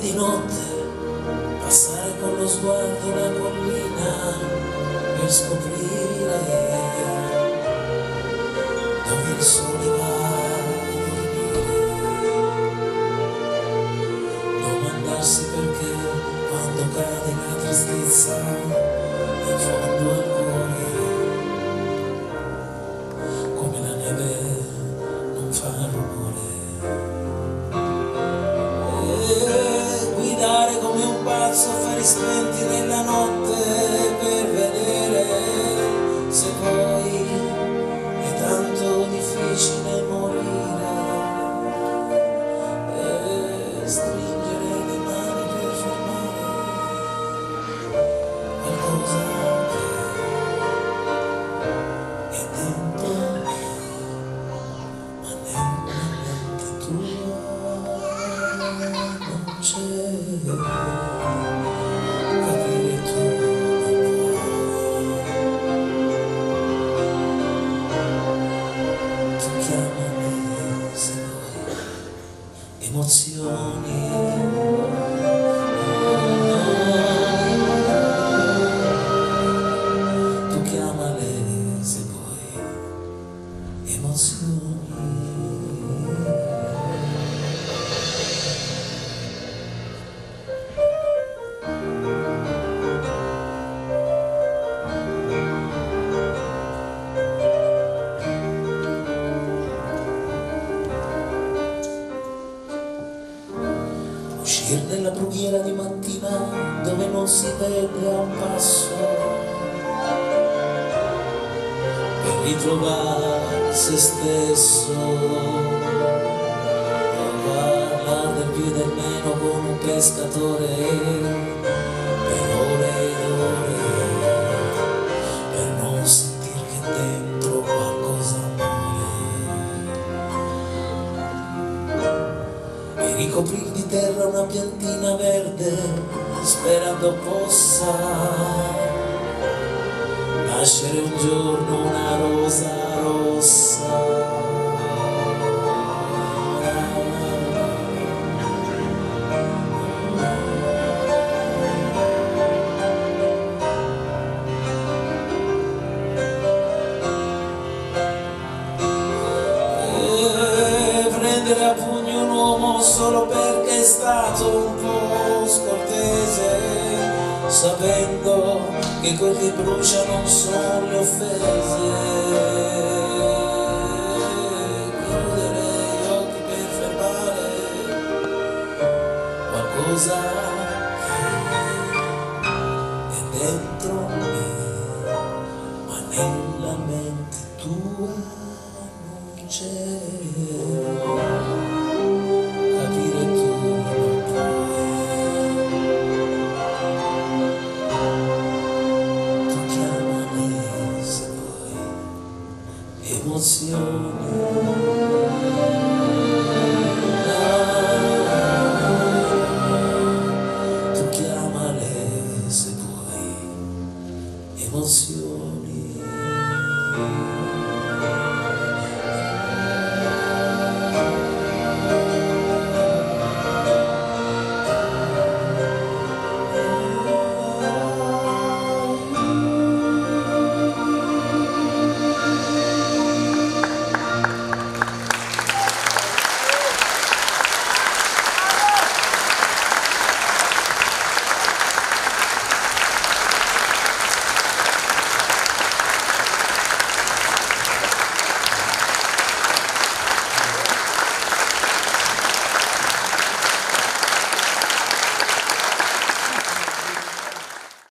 di notte, passare con lo sguardo la collina per scoprire dove il sole va a dormire, domandarsi perché quando cade la tristezza in fondo al cuore, come la neve non fa rumore. Guidare come un pazzo a fari spenti nella notte per vedere se poi è tanto difficile morire, e stringere le mani per fermare qualcosa che è dentro, ma nella mente tua non c'è. Capire tu non puoi, tu chiamami se vuoi emozioni, tu chiamale se vuoi emozioni. Uscire nella brughiera di mattina dove non si vede a un passo, per ritrovare se stesso, parlare del più e del meno con un pescatore per ore ed ore, per non sentire che dentro qualcosa muore, e ricoprir di terra una piantina verde sperando possa nascere un giorno una rosa rossa. Prendere a pugno un uomo solo perché è stato un po' scortese, sapendo che quel che brucia non sono le offese. Chiudere gli occhi per fermare qualcosa